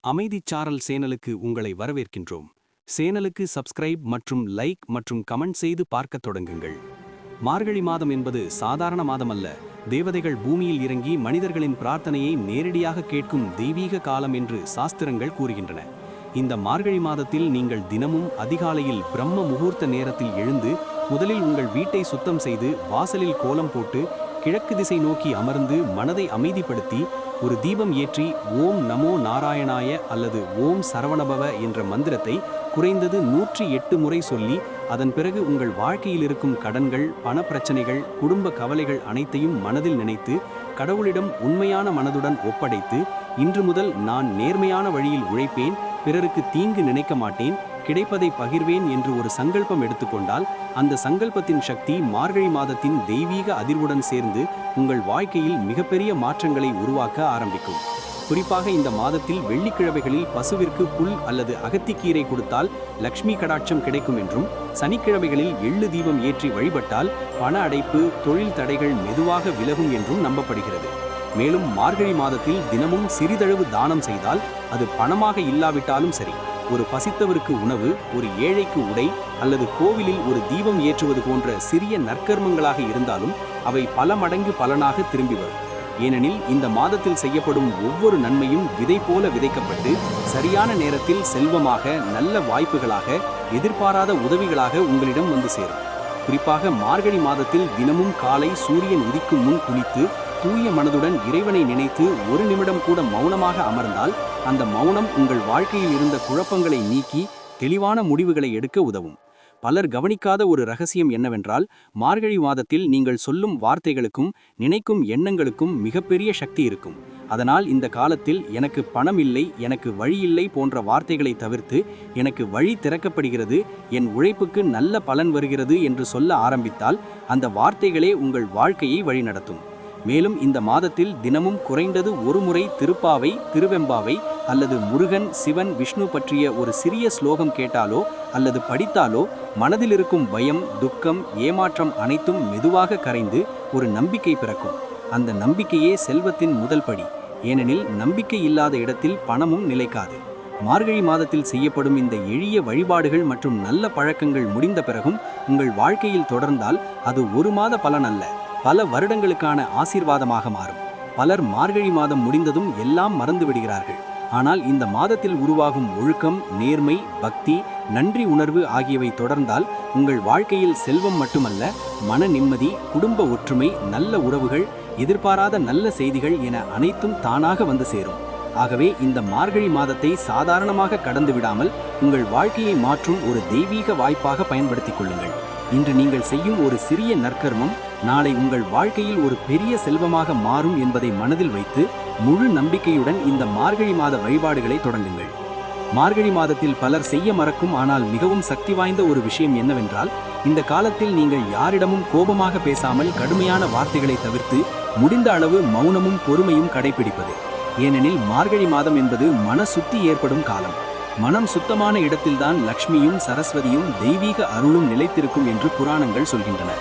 அமைதிச்சாரல் சேனலுக்கு உங்களை வரவேற்கின்றோம். சேனலுக்கு சப்ஸ்கிரைப் மற்றும் லைக் மற்றும் கமெண்ட் செய்து பார்க்கத் தொடங்குங்கள். மார்கழி மாதம் என்பது சாதாரண மாதமல்ல. தேவதைகள் பூமியில் இறங்கி மனிதர்களின் பிரார்த்தனையை நேரடியாக கேட்கும் தெய்வீக காலம் என்று சாஸ்திரங்கள் கூறுகின்றன. இந்த மார்கழி மாதத்தில் நீங்கள் தினமும் அதிகாலையில் பிரம்ம முகூர்த்த நேரத்தில் எழுந்து முதலில் உங்கள் வீட்டை சுத்தம் செய்து வாசலில் கோலம் போட்டு கிழக்கு திசை நோக்கி அமர்ந்து மனதை அமைதிப்படுத்தி ஒரு தீபம் ஏற்றி ஓம் நமோ நாராயணாய அல்லது ஓம் சரவணபவ என்ற மந்திரத்தை குறைந்தது 108 முறை சொல்லி அதன் பிறகு உங்கள் வாழ்க்கையில் இருக்கும் கடன்கள், பணப்பிரச்சனைகள், குடும்ப கவலைகள் அனைத்தையும் மனதில் நினைத்து கடவுளிடம் உண்மையான மனதுடன் ஒப்படைத்து இன்று முதல் நான் நேர்மையான வழியில் உழைப்பேன், பிறருக்கு தீங்கு நினைக்க மாட்டேன், கிடைப்பதை பகிர்வேன் என்று ஒரு சங்கல்பம் எடுத்துக்கொண்டால் அந்த சங்கல்பத்தின் சக்தி மார்கழி மாதத்தின் தெய்வீக அதிர்வுடன் சேர்ந்து உங்கள் வாழ்க்கையில் மிகப்பெரிய மாற்றங்களை உருவாக்க ஆரம்பிக்கும். குறிப்பாக இந்த மாதத்தில் வெள்ளிக்கிழமைகளில் பசுவிற்கு புல் அல்லது அகத்திக்கீரை கொடுத்தால் லக்ஷ்மி கடாட்சம் கிடைக்கும் என்றும், சனிக்கிழமைகளில் எள்ளு தீபம் ஏற்றி வழிபட்டால் பண அடைப்பு, தொழில் தடைகள் மெதுவாக விலகும் என்றும் நம்பப்படுகிறது. மேலும் மார்கழி மாதத்தில் தினமும் சிறிதளவு தானம் செய்தால் அது பணமாக இல்லாவிட்டாலும் சரி, ஒரு பசித்தவருக்கு உணவு, ஒரு ஏழைக்கு உடை அல்லது கோவிலில் ஒரு தீபம் ஏற்றுவது போன்ற சிறிய நற்கர்மங்களாக இருந்தாலும் அவை பல மடங்கு பலனாக திரும்பி வரும். ஏனெனில் இந்த மாதத்தில் செய்யப்படும் ஒவ்வொரு நன்மையும் விதை போல விதைக்கப்பட்டு சரியான நேரத்தில் செல்வமாக, நல்ல வாய்ப்புகளாக, எதிர்பாராத உதவிகளாக உங்களிடம் வந்து சேரும். குறிப்பாக மார்கழி மாதத்தில் தினமும் காலை சூரியன் உதிக்கும் முன் குளித்து தூய மனதுடன் இறைவனை நினைத்து ஒரு நிமிடம் கூட மௌனமாக அமர்ந்தால் அந்த மௌனம் உங்கள் வாழ்க்கையில் இருந்த குழப்பங்களை நீக்கி தெளிவான முடிவுகளை எடுக்க உதவும். பலர் கவனிக்காத ஒரு ரகசியம் என்னவென்றால், மார்கழி மாதத்தில் நீங்கள் சொல்லும் வார்த்தைகளுக்கும் நினைக்கும் எண்ணங்களுக்கும் மிகப்பெரிய சக்தி இருக்கும். அதனால் இந்த காலத்தில் எனக்கு பணம் இல்லை, எனக்கு வழி இல்லை போன்ற வார்த்தைகளை தவிர்த்து எனக்கு வழி திறக்கப்படுகிறது, என் உழைப்புக்கு நல்ல பலன் வருகிறது என்று சொல்ல ஆரம்பித்தால் அந்த வார்த்தைகளே உங்கள் வாழ்க்கையை வழிநடத்தும். மேலும் இந்த மாதத்தில் தினமும் குறைந்தது ஒரு முறை திருப்பாவை, திருவெம்பாவை அல்லது முருகன், சிவன், விஷ்ணு பற்றிய ஒரு சிறிய ஸ்லோகம் கேட்டாலோ அல்லது படித்தாலோ மனதில் இருக்கும் பயம், துக்கம், ஏமாற்றம் அனைத்தும் மெதுவாக கரைந்து ஒரு நம்பிக்கை பிறக்கும். அந்த நம்பிக்கையே செல்வத்தின் முதல் படி. ஏனெனில் நம்பிக்கை இல்லாத இடத்தில் பணமும் நிலைக்காது. மார்கழி மாதத்தில் செய்யப்படும் இந்த எளிய வழிபாடுகள் மற்றும் நல்ல பழக்கங்கள் முடிந்த பிறகும் உங்கள் வாழ்க்கையில் தொடர்ந்தால் அது ஒரு மாத பலன் அல்ல, பல வருடங்களுக்கான ஆசீர்வாதமாக மாறும். பலர் மார்கழி மாதம் முடிந்ததும் எல்லாம் மறந்து விடுகிறார்கள். ஆனால் இந்த மாதத்தில் உருவாகும் ஒழுக்கம், நேர்மை, பக்தி, நன்றி உணர்வு ஆகியவை தொடர்ந்தால் உங்கள் வாழ்க்கையில் செல்வம் மட்டுமல்ல, மன நிம்மதி, குடும்ப ஒற்றுமை, நல்ல உறவுகள், எதிர்பாராத நல்ல செய்திகள் என அனைத்தும் தானாக வந்து சேரும். ஆகவே இந்த மார்கழி மாதத்தை சாதாரணமாக கடந்து விடாமல் உங்கள் வாழ்க்கையை மாற்றும் ஒரு தெய்வீக வாய்ப்பாக பயன்படுத்திக் கொள்ளுங்கள். இன்று நீங்கள் செய்யும் ஒரு சிறிய நற்கர்மம் நாளை உங்கள் வாழ்க்கையில் ஒரு பெரிய செல்வமாக மாறும் என்பதை மனதில் வைத்து முழு நம்பிக்கையுடன் இந்த மார்கழி மாத வழிபாடுகளை தொடங்குங்கள். மார்கழி மாதத்தில் பலர் செய்ய மறக்கும் ஆனால் மிகவும் சக்தி வாய்ந்த ஒரு விஷயம் என்னவென்றால், இந்த காலத்தில் நீங்கள் யாரிடமும் கோபமாக பேசாமல் கடுமையான வார்த்தைகளை தவிர்த்து முடிந்த அளவு மௌனமும் பொறுமையும் கடைபிடிப்பது. ஏனெனில் மார்கழி மாதம் என்பது மன சுத்தி ஏற்படும் காலம். மனம் சுத்தமான இடத்தில்தான் லக்ஷ்மியும் சரஸ்வதியும் தெய்வீக அருளும் நிலைத்திருக்கும் என்று புராணங்கள் சொல்கின்றன.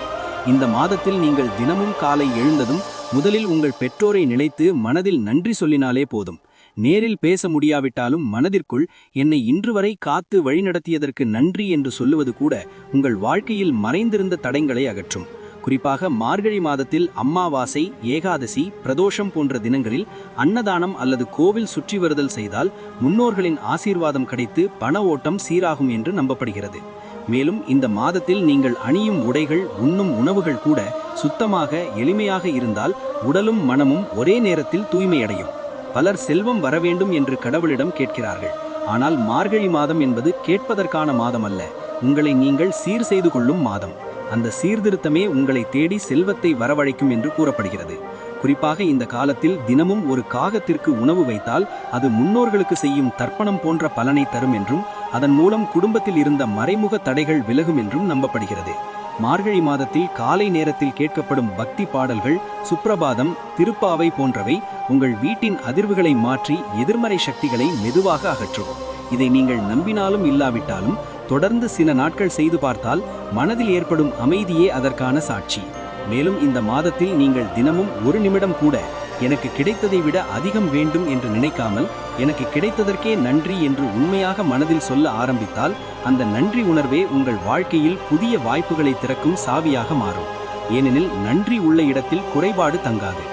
இந்த மாதத்தில் நீங்கள் தினமும் காலை எழுந்ததும் முதலில் உங்கள் பெற்றோரை நினைத்து மனதில் நன்றி சொல்லினாலே போதும். நேரில் பேச முடியாவிட்டாலும் மனதிற்குள் என்னை இன்று வரை காத்து வழிநடத்தியதற்கு நன்றி என்று சொல்லுவது கூட உங்கள் வாழ்க்கையில் மறைந்திருந்த தடங்களை அகற்றும். குறிப்பாக மார்கழி மாதத்தில் அமாவாசை, ஏகாதசி, பிரதோஷம் போன்ற தினங்களில் அன்னதானம் அல்லது கோவில் சுற்றி வருதல் செய்தால் முன்னோர்களின் ஆசீர்வாதம் கிடைத்து பண ஓட்டம் சீராகும் என்று நம்பப்படுகிறது. மேலும் இந்த மாதத்தில் நீங்கள் அணியும் உடைகள், உண்ணும் உணவுகள் கூட சுத்தமாக, எளிமையாக இருந்தால் உடலும் மனமும் ஒரே நேரத்தில் தூய்மையடையும். பலர் செல்வம் வரவேண்டும் என்று கடவுளிடம் கேட்கிறார்கள். ஆனால் மார்கழி மாதம் என்பது கேட்பதற்கான மாதம் அல்ல, உங்களை நீங்கள் சீர் செய்து கொள்ளும் மாதம். அந்த சீர்திருத்தமே உங்களை தேடி செல்வத்தை வரவழைக்கும் என்று கூறப்படுகிறது. குறிப்பாக இந்த காலத்தில் தினமும் ஒரு காகத்திற்கு உணவு வைத்தால் அது முன்னோர்களுக்கு செய்யும் தர்ப்பணம் போன்ற பலனை தரும் என்றும், அதன் மூலம் குடும்பத்தில் இருந்த மறைமுக தடைகள் விலகும் என்றும் நம்பப்படுகிறது. மார்கழி மாதத்தில் காலை நேரத்தில் கேட்கப்படும் பக்தி பாடல்கள், சுப்ரபாதம், திருப்பாவை போன்றவை உங்கள் வீட்டின் அதிர்வுகளை மாற்றி எதிர்மறை சக்திகளை மெதுவாக அகற்றும். இதை நீங்கள் நம்பினாலும் இல்லாவிட்டாலும் தொடர்ந்து சில நாட்கள் செய்து பார்த்தால் மனதில் ஏற்படும் அமைதியே அதற்கான சாட்சி. மேலும் இந்த மாதத்தில் நீங்கள் தினமும் ஒரு நிமிடம் கூட எனக்கு கிடைத்ததை விட அதிகம் வேண்டும் என்று நினைக்காமல் எனக்கு கிடைத்ததற்கே நன்றி என்று உண்மையாக மனதில் சொல்ல ஆரம்பித்தால் அந்த நன்றி உணர்வே உங்கள் வாழ்க்கையில் புதிய வாய்ப்புகளை திறக்கும் சாவியாக மாறும். ஏனெனில் நன்றி உள்ள இடத்தில் குறைபாடு தங்காது.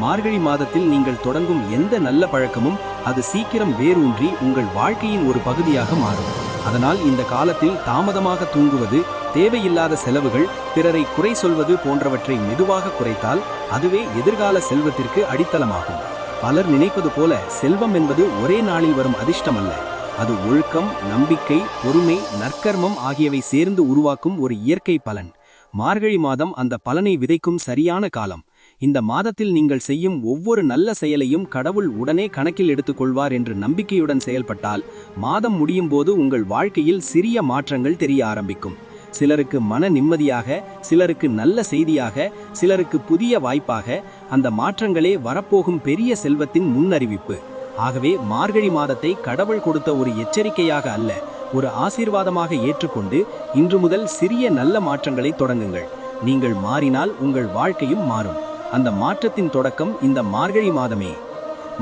மார்கழி மாதத்தில் நீங்கள் தொடங்கும் எந்த நல்ல பழக்கமும் அது சீக்கிரம் வேரூன்றி உங்கள் வாழ்க்கையின் ஒரு பகுதியாக மாறும். அதனால் இந்த காலத்தில் தாமதமாக தூங்குவது, தேவையில்லாத செலவுகள், பிறரை குறை சொல்வது போன்றவற்றை மெதுவாக குறைத்தால் அதுவே எதிர்கால செல்வத்திற்கு அடித்தளமாகும். பலர் நினைப்பது போல செல்வம் என்பது ஒரே நாளில் வரும் அதிர்ஷ்டம் அல்ல. அது ஒழுக்கம், நம்பிக்கை, பொறுமை, நற்கர்மம் ஆகியவை சேர்ந்து உருவாக்கும் ஒரு இயற்கை பலன். மார்கழி மாதம் அந்த பலனை விதைக்கும் சரியான காலம். இந்த மாதத்தில் நீங்கள் செய்யும் ஒவ்வொரு நல்ல செயலையும் கடவுள் உடனே கணக்கில் எடுத்துக்கொள்வார் என்று நம்பிக்கையுடன் செயல்பட்டால் மாதம் முடியும் போது உங்கள் வாழ்க்கையில் சிறிய மாற்றங்கள் தெரிய ஆரம்பிக்கும். சிலருக்கு மன நிம்மதியாக, சிலருக்கு நல்ல செய்தியாக, சிலருக்கு புதிய வாய்ப்பாக அந்த மாற்றங்களே வரப்போகும் பெரிய செல்வத்தின் முன்னறிவிப்பு. ஆகவே மார்கழி மாதத்தை கடவுள் கொடுத்த ஒரு எச்சரிக்கையாக அல்ல, ஒரு ஆசீர்வாதமாக ஏற்றுக்கொண்டு இன்று முதல் சிறிய நல்ல மாற்றங்களை தொடங்குங்கள். நீங்கள் மாறினால் உங்கள் வாழ்க்கையும் மாறும். அந்த மாற்றத்தின் தொடக்கம் இந்த மார்கழி மாதமே.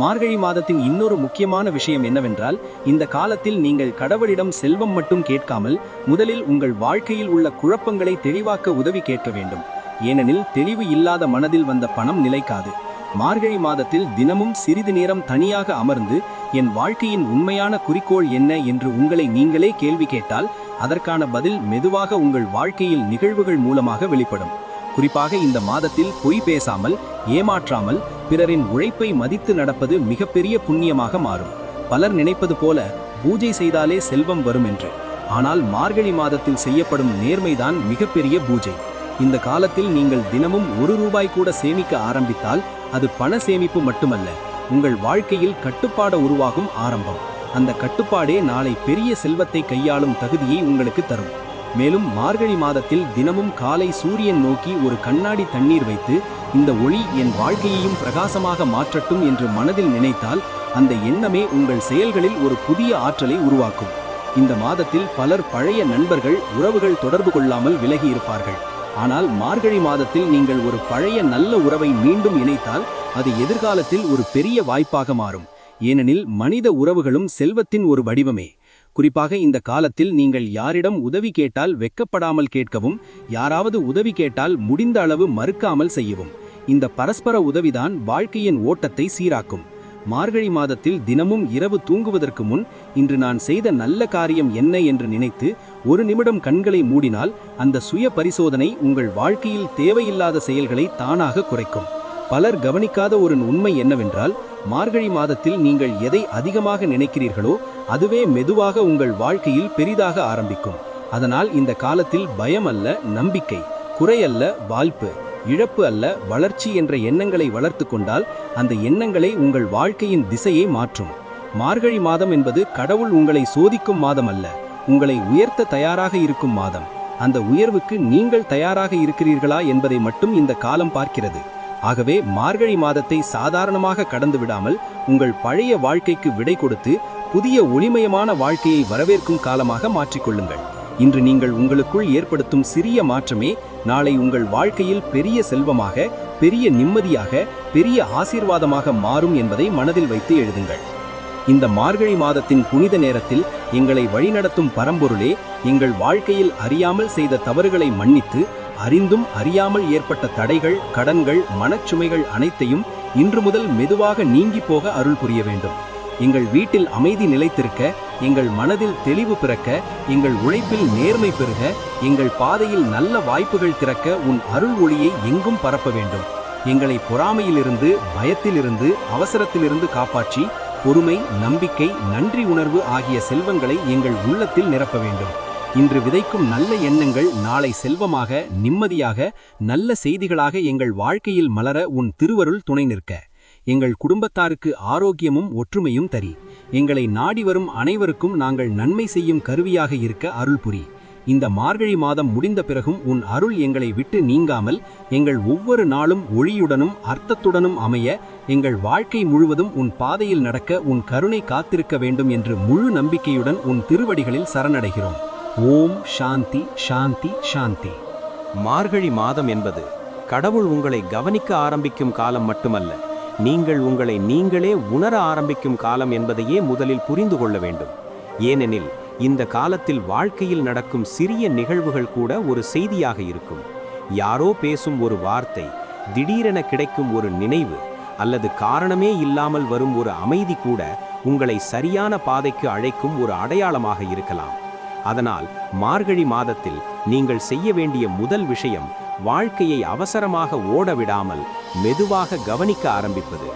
மார்கழி மாதத்தின் இன்னொரு முக்கியமான விஷயம் என்னவென்றால், இந்த காலத்தில் நீங்கள் கடவுளிடம் செல்வம் மட்டும் கேட்காமல் முதலில் உங்கள் வாழ்க்கையில் உள்ள குழப்பங்களை தெளிவாக்க உதவி கேட்க வேண்டும். ஏனெனில் தெளிவு இல்லாத மனதில் வந்த பணம் நிலைக்காது. மார்கழி மாதத்தில் தினமும் சிறிது நேரம் தனியாக அமர்ந்து என் வாழ்க்கையின் உண்மையான குறிக்கோள் என்ன என்று உங்களை நீங்களே கேள்வி கேட்டால் அதற்கான பதில் மெதுவாக உங்கள் வாழ்க்கையில் நிகழ்வுகள் மூலமாக வெளிப்படும். குறிப்பாக இந்த மாதத்தில் பொய் பேசாமல், ஏமாற்றாமல், பிறரின் உழைப்பை மதித்து நடப்பது மிகப்பெரிய புண்ணியமாக மாறும். பலர் நினைப்பது போல பூஜை செய்தாலே செல்வம் வரும் என்று. ஆனால் மார்கழி மாதத்தில் செய்யப்படும் நேர்மைதான் மிகப்பெரிய பூஜை. இந்த காலத்தில் நீங்கள் தினமும் ₹1 கூட சேமிக்க ஆரம்பித்தால் அது பண சேமிப்பு மட்டுமல்ல, உங்கள் வாழ்க்கையில் கட்டுப்பாடு உருவாகும் ஆரம்பம். அந்த கட்டுப்பாடே நாளை பெரிய செல்வத்தை கையாளும் தகுதியை உங்களுக்கு தரும். மேலும் மார்கழி மாதத்தில் தினமும் காலை சூரியன் நோக்கி ஒரு கண்ணாடி தண்ணீர் வைத்து இந்த ஒளி என் வாழ்க்கையையும் பிரகாசமாக மாற்றட்டும் என்று மனதில் நினைத்தால் அந்த எண்ணமே உங்கள் செயல்களில் ஒரு புதிய ஆற்றலை உருவாக்கும். இந்த மாதத்தில் பலர் பழைய நண்பர்கள், உறவுகள் தொடர்பு கொள்ளாமல் விலகி இருப்பார்கள். ஆனால் மார்கழி மாதத்தில் நீங்கள் ஒரு பழைய நல்ல உறவை மீண்டும் இணைத்தால் அது எதிர்காலத்தில் ஒரு பெரிய வாய்ப்பாக மாறும். ஏனெனில் மனித உறவுகளும் செல்வத்தின் ஒரு வடிவமே. குறிப்பாக இந்த காலத்தில் நீங்கள் யாரிடம் உதவி கேட்டால் வெட்கப்படாமல் கேட்கவும், யாராவது உதவி கேட்டால் முடிந்த அளவு மறுக்காமல் செய்யவும். இந்த பரஸ்பர உதவிதான் வாழ்க்கையின் ஓட்டத்தை சீராக்கும். மார்கழி மாதத்தில் தினமும் இரவு தூங்குவதற்கு முன் இன்று நான் செய்த நல்ல காரியம் என்ன என்று நினைத்து ஒரு நிமிடம் கண்களை மூடினால் அந்த சுய பரிசோதனை உங்கள் வாழ்க்கையில் தேவையில்லாத செயல்களை தானாக குறைக்கும். பலர் கவனிக்காத ஒரு உண்மை என்னவென்றால், மார்கழி மாதத்தில் நீங்கள் எதை அதிகமாக நினைக்கிறீர்களோ அதுவே மெதுவாக உங்கள் வாழ்க்கையில் பெரிதாக ஆரம்பிக்கும். அதனால் இந்த காலத்தில் பயம் அல்ல நம்பிக்கை, குறை அல்ல வாய்ப்பு, இழப்பு அல்ல வளர்ச்சி என்ற எண்ணங்களை வளர்த்து கொண்டால் அந்த எண்ணங்களை உங்கள் வாழ்க்கையின் திசையை மாற்றும். மார்கழி மாதம் என்பது கடவுள் உங்களை சோதிக்கும் மாதம் அல்ல, உங்களை உயர்த்த தயாராக இருக்கும் மாதம். அந்த உயர்வுக்கு நீங்கள் தயாராக இருக்கிறீர்களா என்பதை மட்டும் இந்த காலம் பார்க்கிறது. ஆகவே மார்கழி மாதத்தை சாதாரணமாக கடந்து விடாமல் உங்கள் பழைய வாழ்க்கைக்கு விடை கொடுத்து புதிய ஒளிமயமான வாழ்க்கையை வரவேற்கும் காலமாக மாற்றிக்கொள்ளுங்கள். இன்று நீங்கள் உங்களுக்குள் ஏற்படுத்தும் சிறிய மாற்றமே நாளை உங்கள் வாழ்க்கையில் பெரிய செல்வமாக, பெரிய நிம்மதியாக, பெரிய ஆசீர்வாதமாக மாறும் என்பதை மனதில் வைத்து எழுதுங்கள். இந்த மார்கழி மாதத்தின் புனித நேரத்தில் எங்களை வழிநடத்தும் பரம்பொருளே, எங்கள் வாழ்க்கையில் அறியாமல் செய்த தவறுகளை மன்னித்து அறிந்தும் அறியாமல் ஏற்பட்ட தடைகள், கடன்கள், மனச்சுமைகள் அனைத்தையும் இன்று முதல் மெதுவாக நீங்கி போக அருள் புரிய வேண்டும். எங்கள் வீட்டில் அமைதி நிலைத்திருக்க, எங்கள் மனதில் தெளிவு பிறக்க, எங்கள் உழைப்பில் நேர்மை பெருக, எங்கள் பாதையில் நல்ல வாய்ப்புகள் திறக்க உன் அருள் ஒளியை எங்கும் பரப்ப வேண்டும். எங்களை பொறாமையிலிருந்து, பயத்திலிருந்து, அவசரத்திலிருந்து காப்பாற்றி பொறுமை, நம்பிக்கை, நன்றி உணர்வு ஆகிய செல்வங்களை எங்கள் உள்ளத்தில் நிரப்ப வேண்டும். இன்று விதைக்கும் நல்ல எண்ணங்கள் நாளை செல்வமாக, நிம்மதியாக, நல்ல செய்திகளாக எங்கள் வாழ்க்கையில் மலர உன் திருவருள் துணை நிற்க. எங்கள் குடும்பத்தாருக்கு ஆரோக்கியமும் ஒற்றுமையும் தரி. எங்களை நாடி வரும் அனைவருக்கும் நாங்கள் நன்மை செய்யும் கருவியாக இருக்க அருள் புரி. இந்த மார்கழி மாதம் முடிந்த பிறகும் உன் அருள் எங்களை விட்டு நீங்காமல் எங்கள் ஒவ்வொரு நாளும் ஒளியுடனும் அர்த்தத்துடனும் அமைய, எங்கள் வாழ்க்கை முழுவதும் உன் பாதையில் நடக்க உன் கருணை காத்திருக்க வேண்டும் என்று முழு நம்பிக்கையுடன் உன் திருவடிகளில் சரணடைகிறோம். ஓம் சாந்தி சாந்தி சாந்தி. மார்கழி மாதம் என்பது கடவுள் உங்களை கவனிக்க ஆரம்பிக்கும் காலம் மட்டுமல்ல, நீங்கள் உங்களை நீங்களே உணர ஆரம்பிக்கும் காலம் என்பதையே முதலில் புரிந்து கொள்ள வேண்டும். ஏனெனில் இந்த காலத்தில் வாழ்க்கையில் நடக்கும் சிறிய நிகழ்வுகள் கூட ஒரு செய்தியாக இருக்கும். யாரோ பேசும் ஒரு வார்த்தை, திடீரென கிடைக்கும் ஒரு நினைவு, அல்லது காரணமே இல்லாமல் வரும் ஒரு அமைதி கூட உங்களை சரியான பாதைக்கு அழைக்கும் ஒரு அடையாளமாக இருக்கலாம். அதனால் மார்கழி மாதத்தில் நீங்கள் செய்ய வேண்டிய முதல் விஷயம் வாழ்க்கையை அவசரமாக ஓட விடாமல் மெதுவாக கவனிக்க ஆரம்பிப்பது.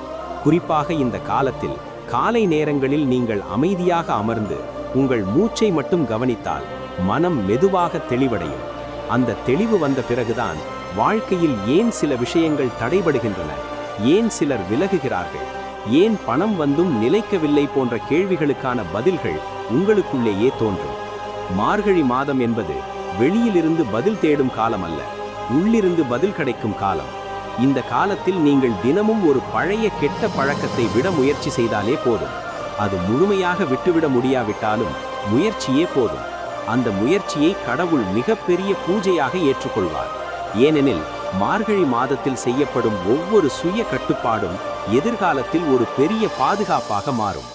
குறிப்பாக இந்த காலத்தில் காலை நேரங்களில் நீங்கள் அமைதியாக அமர்ந்து உங்கள் மூச்சை மட்டும் கவனித்தால் மனம் மெதுவாக தெளிவடையும். அந்த தெளிவு வந்த பிறகுதான் வாழ்க்கையில் ஏன் சில விஷயங்கள் தடைபடுகின்றன, ஏன் சிலர் விலகுகிறார்கள், ஏன் பணம் வந்தும் நிலைக்கவில்லை போன்ற கேள்விகளுக்கான பதில்கள் உங்களுக்குள்ளேயே தோன்றும். மார்கழி மாதம் என்பது வெளியிலிருந்து பதில் தேடும் காலம் அல்ல, உள்ளிருந்து பதில் கிடைக்கும் காலம். இந்த காலத்தில் நீங்கள் தினமும் ஒரு பழைய கெட்ட பழக்கத்தை விட முயற்சி செய்தாலே போதும். அது முழுமையாக விட்டுவிட முடியாவிட்டாலும் முயற்சியே போதும். அந்த முயற்சியை கடவுள் மிகப்பெரிய பூஜையாக ஏற்றுக்கொள்வார். ஏனெனில் மார்கழி மாதத்தில் செய்யப்படும் ஒவ்வொரு சுய கட்டுப்பாடும் எதிர்காலத்தில் ஒரு பெரிய பாதுகாப்பாக மாறும்.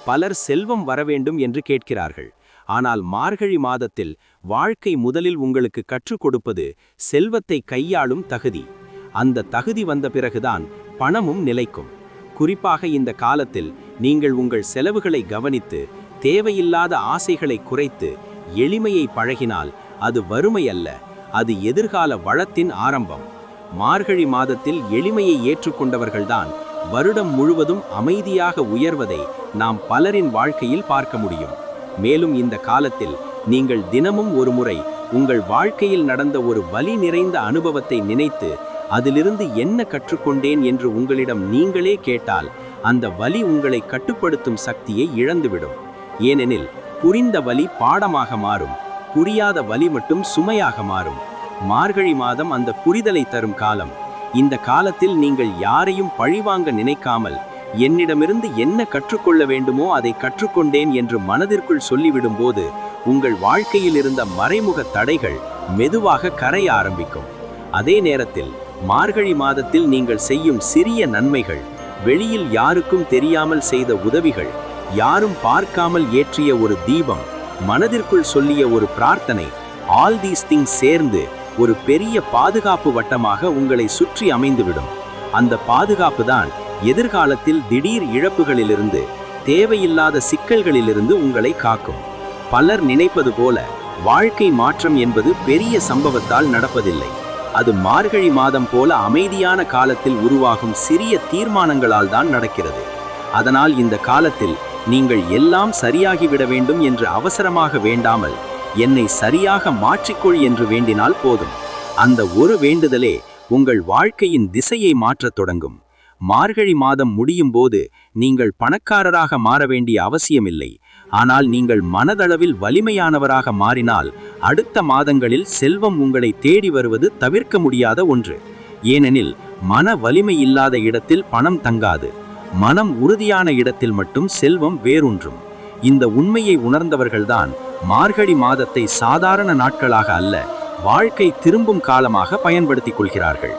பலர் செல்வம் வரவேண்டும் என்று கேட்கிறார்கள். ஆனால் மார்கழி மாதத்தில் வாழ்க்கை முதலில் உங்களுக்கு கற்றுக் கொடுப்பது செல்வத்தை கையாளும் தகுதி. அந்த தகுதி வந்த பிறகுதான் பணமும் நிலைக்கும். குறிப்பாக இந்த காலத்தில் நீங்கள் உங்கள் செலவுகளை கவனித்து தேவையில்லாத ஆசைகளை குறைத்து எளிமையை பழகினால் அது வறுமை அல்ல, அது எதிர்கால வளத்தின் ஆரம்பம். மார்கழி மாதத்தில் எளிமையை ஏற்றுக்கொண்டவர்கள்தான் வருடம் முழுவதும் அமைதியாக உயர்வதை நாம் பலரின் வாழ்க்கையில் பார்க்க முடியும். மேலும் இந்த காலத்தில் நீங்கள் தினமும் ஒரு முறை உங்கள் வாழ்க்கையில் நடந்த ஒரு வலி நிறைந்த அனுபவத்தை நினைத்து அதிலிருந்து என்ன கற்றுக்கொண்டேன் என்று உங்களிடம் நீங்களே கேட்டால் அந்த வலி உங்களை கட்டுப்படுத்தும் சக்தியை இழந்துவிடும். ஏனெனில் புரிந்த வலி பாடமாக மாறும், புரியாத வலி மட்டும் சுமையாக மாறும். மார்கழி மாதம் அந்த புரிதலை தரும் காலம். இந்த காலத்தில் நீங்கள் யாரையும் பழிவாங்க நினைக்காமல் என்னிடமிருந்து என்ன கற்றுக்கொள்ள வேண்டுமோ அதை கற்றுக்கொண்டேன் என்று மனதிற்குள் சொல்லிவிடும் போது உங்கள் வாழ்க்கையில் இருந்த மறைமுக தடைகள் மெதுவாக கரைய ஆரம்பிக்கும். அதே நேரத்தில் மார்கழி மாதத்தில் நீங்கள் செய்யும் சிறிய நன்மைகள், வெளியில் யாருக்கும் தெரியாமல் செய்த உதவிகள், யாரும் பார்க்காமல் ஏற்றிய ஒரு தீபம், மனதிற்குள் சொல்லிய ஒரு பிரார்த்தனை, ஆல் தீஸ் திங்ஸ் சேர்ந்து ஒரு பெரிய பாதுகாப்பு வட்டமாக உங்களை சுற்றி அமைந்துவிடும். அந்த பாதுகாப்பு தான் எதிர்காலத்தில் திடீர் இழப்புகளிலிருந்து, தேவையில்லாத சிக்கல்களிலிருந்து உங்களை காக்கும். பலர் நினைப்பது போல வாழ்க்கை மாற்றம் என்பது பெரிய சம்பவத்தால் நடப்பதில்லை. அது மார்கழி மாதம் போல அமைதியான காலத்தில் உருவாகும் சிறிய தீர்மானங்களால் தான் நடக்கிறது. அதனால் இந்த காலத்தில் நீங்கள் எல்லாம் சரியாகிவிட வேண்டும் என்று அவசரமாக வேண்டாமல் என்னை சரியாக மாற்றிக்கொள் என்று வேண்டினால் போதும். அந்த ஒரு வேண்டுதலே உங்கள் வாழ்க்கையின் திசையை மாற்றத் தொடங்கும். மார்கழி மாதம் முடியும் போது நீங்கள் பணக்காரராக மாற வேண்டிய அவசியமில்லை. ஆனால் நீங்கள் மனதளவில் வலிமையானவராக மாறினால் அடுத்த மாதங்களில் செல்வம் உங்களை தேடி வருவது தவிர்க்க முடியாத ஒன்று. ஏனெனில் மன வலிமை இல்லாத இடத்தில் பணம் தங்காது, மனம் உறுதியான இடத்தில் மட்டும் செல்வம் வேரூன்றும். இந்த உண்மையை உணர்ந்தவர்கள்தான் மார்கழி மாதத்தை சாதாரண நாட்களாக அல்ல, வாழ்க்கை திரும்பும் காலமாக பயன்படுத்திக் கொள்கிறார்கள்.